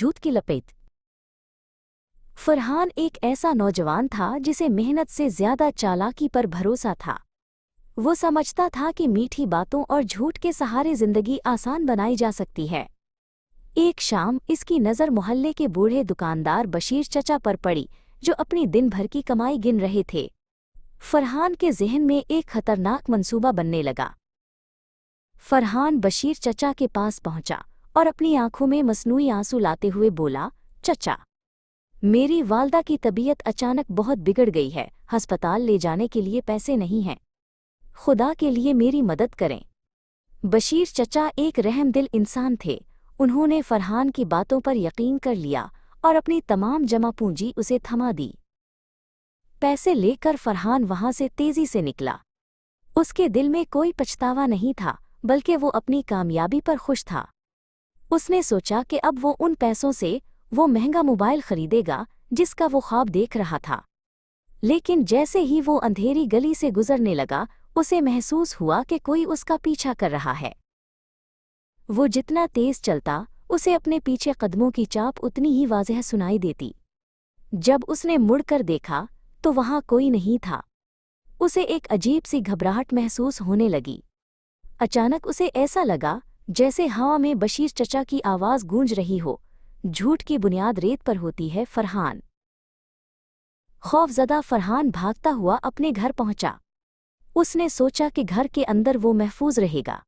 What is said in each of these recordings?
झूठ की लपेट। फरहान एक ऐसा नौजवान था जिसे मेहनत से ज्यादा चालाकी पर भरोसा था। वो समझता था कि मीठी बातों और झूठ के सहारे जिंदगी आसान बनाई जा सकती है। एक शाम इसकी नज़र मोहल्ले के बूढ़े दुकानदार बशीर चचा पर पड़ी, जो अपनी दिन भर की कमाई गिन रहे थे। फरहान के ज़हन में एक खतरनाक मंसूबा बनने लगा। फरहान बशीर चचा के पास पहुंचा और अपनी आंखों में मसनूई आंसू लाते हुए बोला, चचा, मेरी वालदा की तबीयत अचानक बहुत बिगड़ गई है, अस्पताल ले जाने के लिए पैसे नहीं हैं। खुदा के लिए मेरी मदद करें। बशीर चचा एक रहमदिल इंसान थे। उन्होंने फरहान की बातों पर यकीन कर लिया और अपनी तमाम जमा पूंजी उसे थमा दी। पैसे लेकर फरहान वहां से तेजी से निकला। उसके दिल में कोई पछतावा नहीं था, बल्कि वो अपनी कामयाबी पर खुश था। उसने सोचा कि अब वो उन पैसों से वो महंगा मोबाइल खरीदेगा जिसका वो ख्वाब देख रहा था। लेकिन जैसे ही वो अंधेरी गली से गुजरने लगा, उसे महसूस हुआ कि कोई उसका पीछा कर रहा है। वो जितना तेज चलता, उसे अपने पीछे कदमों की चाप उतनी ही वाज़ेह सुनाई देती। जब उसने मुड़कर देखा तो वहां कोई नहीं था। उसे एक अजीब सी घबराहट महसूस होने लगी। अचानक उसे ऐसा लगा जैसे हवा में बशीर चचा की आवाज़ गूंज रही हो, झूठ की बुनियाद रेत पर होती है। फरहान खौफजदा फरहान भागता हुआ अपने घर पहुंचा। उसने सोचा कि घर के अंदर वो महफूज रहेगा,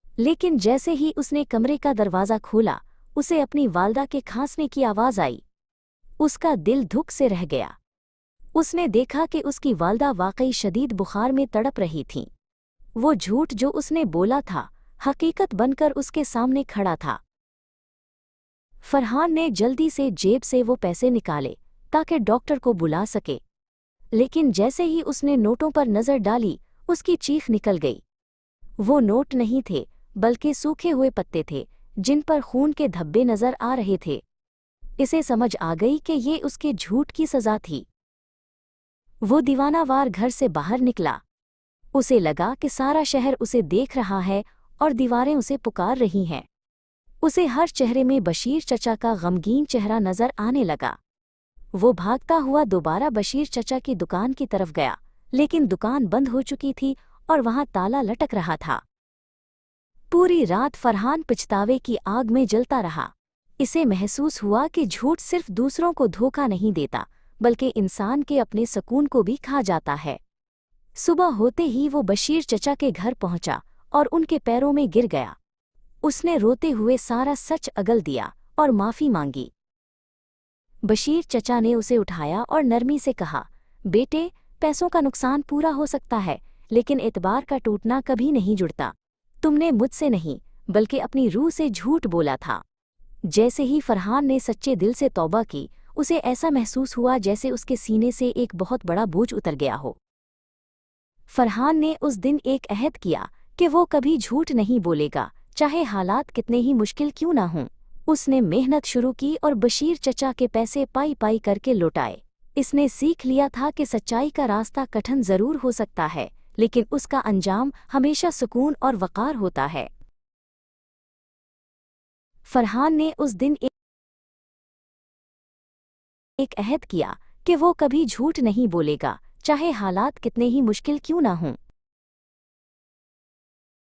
लेकिन जैसे ही उसने कमरे का दरवाज़ा खोला, उसे अपनी वालदा के खांसने की आवाज़ आई। उसका दिल धुक से रह गया। उसने देखा कि उसकी वालदा वाकई शदीद बुखार में तड़प रही थीं। वो झूठ जो उसने बोला था, हकीकत बनकर उसके सामने खड़ा था। फरहान ने जल्दी से जेब से वो पैसे निकाले ताकि डॉक्टर को बुला सके, लेकिन जैसे ही उसने नोटों पर नज़र डाली, उसकी चीख निकल गई। वो नोट नहीं थे, बल्कि सूखे हुए पत्ते थे जिन पर खून के धब्बे नज़र आ रहे थे। इसे समझ आ गई कि ये उसके झूठ की सज़ा थी। वो दीवानावार घर से बाहर निकला। उसे लगा कि सारा शहर उसे देख रहा है और दीवारें उसे पुकार रही हैं। उसे हर चेहरे में बशीर चचा का गमगीन चेहरा नज़र आने लगा। वो भागता हुआ दोबारा बशीर चचा की दुकान की तरफ गया, लेकिन दुकान बंद हो चुकी थी और वहां ताला लटक रहा था। पूरी रात फरहान पछतावे की आग में जलता रहा। इसे महसूस हुआ कि झूठ सिर्फ दूसरों को धोखा नहीं देता, बल्कि इंसान के अपने सुकून को भी खा जाता है। सुबह होते ही वो बशीर चचा के घर पहुंचा और उनके पैरों में गिर गया। उसने रोते हुए सारा सच अगल दिया और माफ़ी मांगी। बशीर चचा ने उसे उठाया और नरमी से कहा, बेटे, पैसों का नुकसान पूरा हो सकता है, लेकिन एतबार का टूटना कभी नहीं जुड़ता। तुमने मुझसे नहीं, बल्कि अपनी रूह से झूठ बोला था। जैसे ही फरहान ने सच्चे दिल से तौबा की, उसे ऐसा महसूस हुआ जैसे उसके सीने से एक बहुत बड़ा बोझ उतर गया हो। फरहान ने उस दिन एक अहद किया कि वो कभी झूठ नहीं बोलेगा, चाहे हालात कितने ही मुश्किल क्यों ना हों। उसने मेहनत शुरू की और बशीर चचा के पैसे पाई पाई करके लौटाए। इसने सीख लिया था कि सच्चाई का रास्ता कठिन ज़रूर हो सकता है, लेकिन उसका अंजाम हमेशा सुकून और वक़ार होता है। फरहान ने उस दिन एक अहद किया कि वो कभी झूठ नहीं बोलेगा, चाहे हालात कितने ही मुश्किल क्यों ना हों।